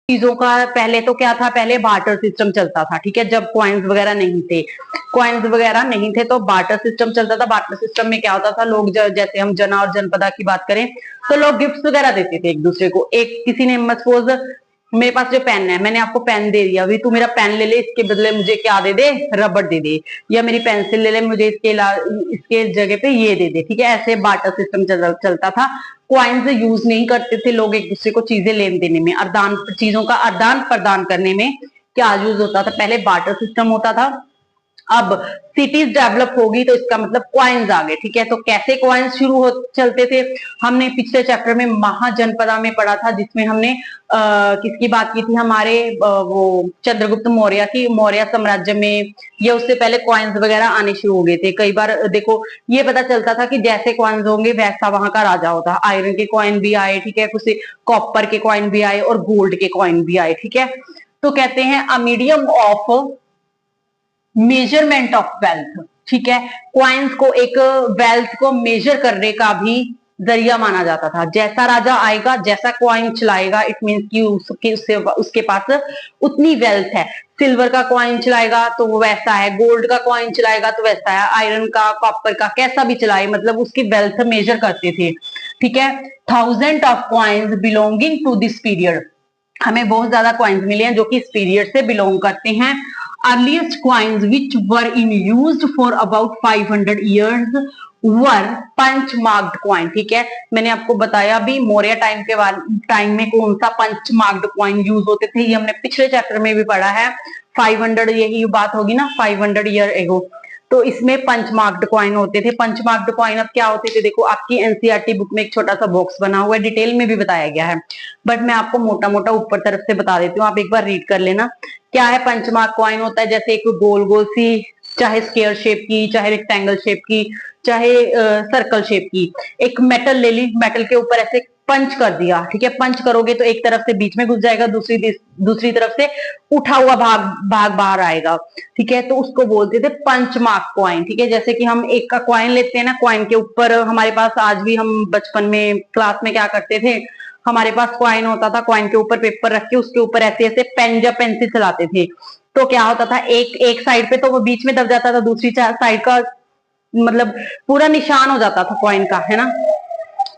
चीजों का पहले तो क्या था, पहले बार्टर सिस्टम चलता था, ठीक है, जब कॉइन्स वगैरह नहीं थे, कॉइन्स वगैरह नहीं थे तो बार्टर सिस्टम चलता था। बार्टर सिस्टम में क्या होता था, लोग जैसे हम जना और जनपदा की बात करें तो लोग गिफ्ट्स वगैरह देते थे एक दूसरे को। एक किसी ने सपोज मेरे पास जो पेन है, मैंने आपको पेन दे दिया, अभी तू मेरा पेन ले ले, इसके बदले मुझे क्या दे दे, रबड़ दे दे, या मेरी पेंसिल ले ले, मुझे इसके जगह पे ये दे दे, ठीक है। ऐसे बार्टर सिस्टम चलता था। क्वाइंस यूज नहीं करते थे लोग एक दूसरे को चीजें लेन देने में, चीजों का आदान प्रदान करने में क्या यूज होता था, पहले बार्टर सिस्टम होता था। अब सिटीज डेवलप होगी तो इसका मतलब क्वाइंस आ गए, ठीक है। तो कैसे क्वाइंस शुरू हो चलते थे, हमने पिछले चैप्टर में महाजनपदा में पढ़ा था, जिसमें हमने किसकी बात की थी, हमारे वो चंद्रगुप्त मौर्य की, मौर्य साम्राज्य में या उससे पहले क्वाइंस वगैरह आने शुरू हो गए थे। कई बार देखो ये पता चलता था कि जैसे क्वाइंस होंगे वैसा वहां का राजा होता। आयरन के कॉइन भी आए, ठीक है, कुछ कॉपर के कॉइन भी आए और गोल्ड के कॉइन भी आए, ठीक है। तो कहते हैं a medium of measurement of wealth, ठीक है। क्वाइंस को एक वेल्थ को मेजर करने का भी जरिया माना जाता था। जैसा राजा आएगा, जैसा क्वाइन चलाएगा, इट मीन्स कि उसके पास उतनी वेल्थ है। सिल्वर का क्वाइन चलाएगा तो वो वैसा है, गोल्ड का क्वाइन चलाएगा तो वैसा है, आयरन का, कॉपर का, कैसा भी चलाए, मतलब उसकी वेल्थ मेजर करते थे, ठीक है। Thousand of coins belonging to this period, हमें बहुत ज्यादा क्वाइंस मिले हैं जो कि इस पीरियड से बिलोंग करते हैं। Earliest coins which were in used for about 500 years were punch marked coin, ठीक है। मैंने आपको बताया भी मौर्य टाइम में कौन सा पंच मार्क्ड क्वाइन यूज होते थे, ये हमने पिछले चैप्टर में भी पढ़ा है। 500 यही बात होगी ना, 500 ईयर एगो। तो इसमें पंच मार्क्ड कॉइन होते थे। पंच मार्क्ड कॉइन अब क्या होते थे, देखो आपकी एनसीईआरटी बुक में एक छोटा सा बॉक्स बना हुआ है, डिटेल में भी बताया गया है, बट मैं आपको मोटा मोटा ऊपर तरफ से बता देती हूँ, आप एक बार रीड कर लेना। क्या है, पंच मार्क कॉइन होता है जैसे एक गोल गोल सी, चाहे स्क्वायर शेप की, चाहे रेक्टेंगल शेप की, चाहे सर्कल शेप की, एक मेटल ले ली, मेटल के ऊपर ऐसे पंच कर दिया, ठीक है। पंच करोगे तो एक तरफ से बीच में घुस जाएगा, दूसरी तरफ से उठा हुआ भाग भाग बाहर आएगा, ठीक है। तो उसको बोलते थे पंच मार्क क्वाइन, ठीक है। जैसे कि हम एक का क्वाइन लेते हैं ना, क्वाइन के ऊपर हमारे पास, आज भी हम बचपन में क्लास में क्या करते थे, हमारे पास क्वाइन होता था, क्वाइन के ऊपर पेपर रख के उसके ऊपर ऐसे ऐसे पेन या पेंसिल चलाते थे। तो क्या होता था, एक साइड पे तो वो बीच में दब जाता था, दूसरी साइड का मतलब पूरा निशान हो जाता था क्वाइन का, है ना,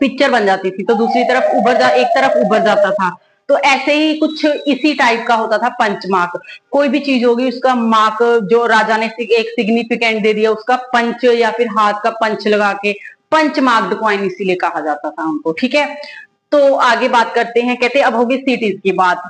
पिक्चर बन जाती थी, तो दूसरी तरफ एक तरफ उभर जाता था। तो ऐसे ही कुछ इसी टाइप का होता था पंच मार्क। कोई भी चीज होगी उसका मार्क, जो राजा ने एक सिग्निफिकेंट दे दिया, उसका पंच या फिर हाथ का पंच लगा के पंच मार्क्ड कॉइन इसीलिए कहा जाता था उनको, ठीक है। तो आगे बात करते हैं, कहते अब होगी सिटीज की बात।